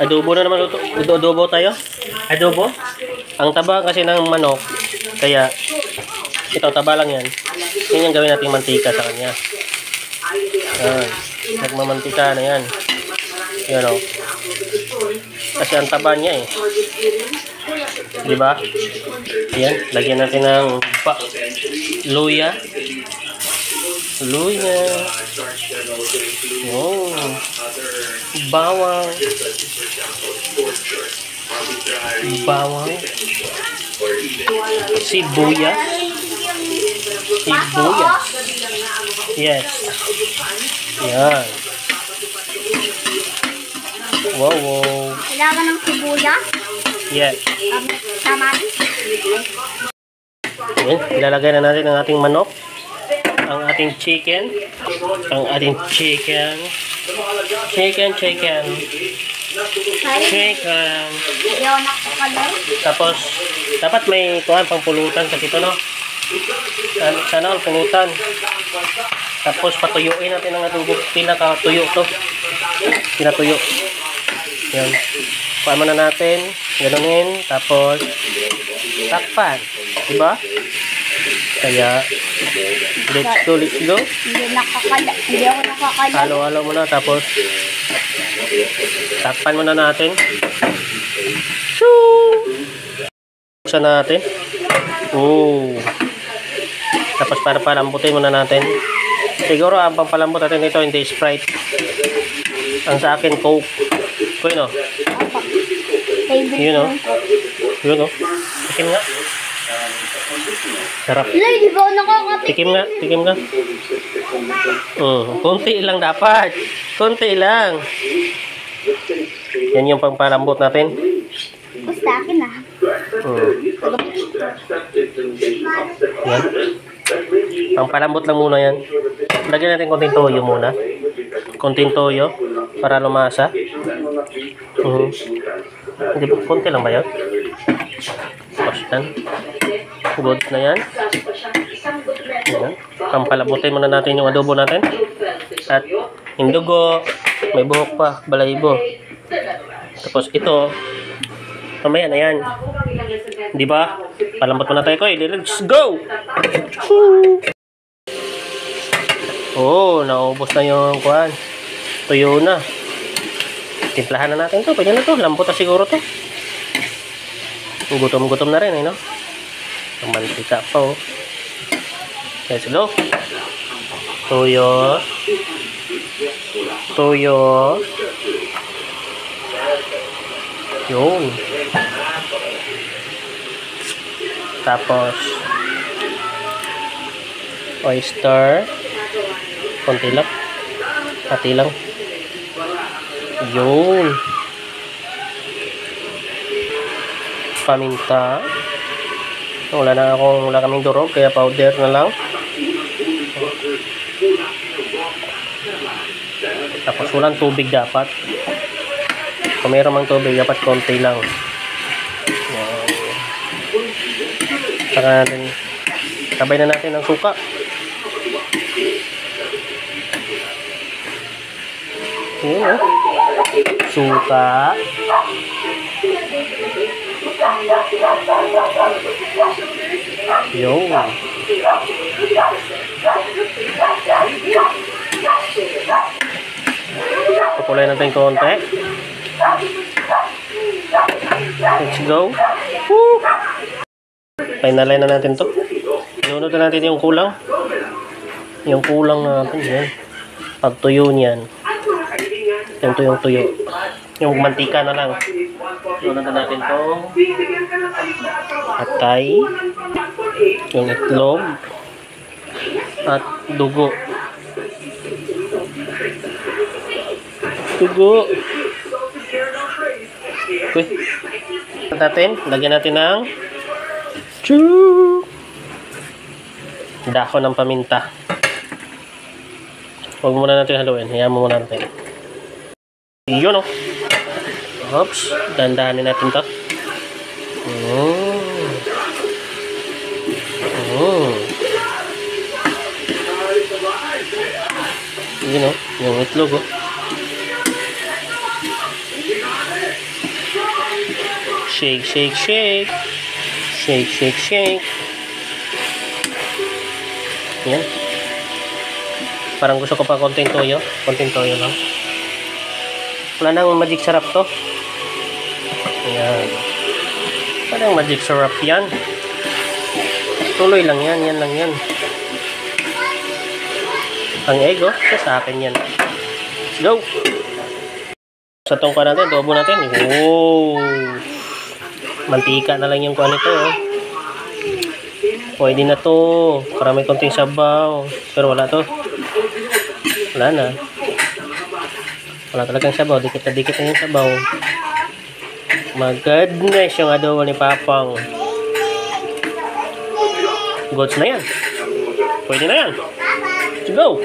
Adobo na naman ito. Adobo tayo. Adobo. Ang taba kasi ng manok. Kaya, ito taba lang yan. Yan yung gawin nating mantika sa kanya. Yan. Nagmamantika na yan. Yan o. Kasi ang taba niya eh. Diba? Yan. Lagyan natin ng luya. Luya. Oh. Bawang. Bawang. Sibuyas. Sibuyas. Yes. Yan. Wow, wow. Kailangan ng sibuyas? Yes. Kamatis? Yan. Ilalagay na natin ang ating manok. Ang ating chicken. Ang ating chicken. Chicken. Chicken. Tapos, dapat may kuhan pang pulutan kasi ito, no? Sana ang pulutan. Tapos, patuyuin natin ang ating pinakatuyo to. Pinatuyo. Yan. Kuhan muna natin. Ganunin. Tapos, takpan. Diba? Kaya, let's go. Hindi ako nakakala. Halo-halo muna. Tapos, takpan muna natin. Buksan natin. Oh. Tapos para palambutin muna natin. Siguro ang pampalambot natin ito hindi Sprite. Ang sa akin Coke. Kuy no. Yun no. Yun no. Tikim nga. Sarap. Di ba nakakapit? Tikim nga. Konti lang dapat. Konti lang. Yan yung pampalambot natin. Basta akin ah. Yan. Pampalambot lang muna yan. Lagyan natin konting toyo muna. Konting toyo para lumasa. Hindi ba? Konti lang ba yan? Tapos yan. Good na yan. Yan. Pampalambutin muna natin yung adobo natin. At yung dugo. May buhok pa. Balahibo. Tapos ito. Mamaya na yan. Diba? Palambot muna tayo ko. Let's go! Oh, naubos na yung kuhan. Tuyo na. Timplahan na natin to. Pwede na to. Lambot na siguro to. Gutom-gutom na rin, eh, no? Ang mantika pa, oh. Let's go. Tuyo. Tuyo. Yun. Tapos oyster. Konti lang. Pati lang. Yun. Paminta. Wala kaming durog kaya powder na lang. Tapos walang tubig dapat. Kung mayroon mang tubig dapat konti lang. Saka natin sabay na natin ang suka. Yun, oh. Suka. Yun. Pakulay natin konti. Let's go. Woo! Finalay na natin to. Inunod na natin yung kulang. Yung kulang natin. Yan. Pag tuyo niyan. Yung tuyong-tuyo. Yung mantika na lang. Inunod na natin to. Atay. Yung itlog. At dugo. Dugo. Okay. Lagyan natin ng dahon ng paminta. Huwag muna natin haluin. Hayaan mo muna natin. Yun, oh. Oops. Dandahanin natin to. Yun, oh. Yung itlog, oh. Shake, shake, shake. Shake, shake, shake. Yan. Parang gusto ko pa konting toyo. Konting toyo lang. Wala nang magic sarap to. Ayan. Parang magic syrup yan. Tuloy lang yan. Yan lang yan. Ang egg, oh. Sa akin yan. Let's go. Sa tongka natin, adobo natin. Wow. Mantika na lang yung kuha nito, oh. Pwede na to. Para may konting sabaw. Pero wala to. Wala na. Wala talagang sabaw. Dikit na dikit na yung sabaw. My goodness, yung adobo ni Papang. Goods na yan. Pwede na yan. Let's go.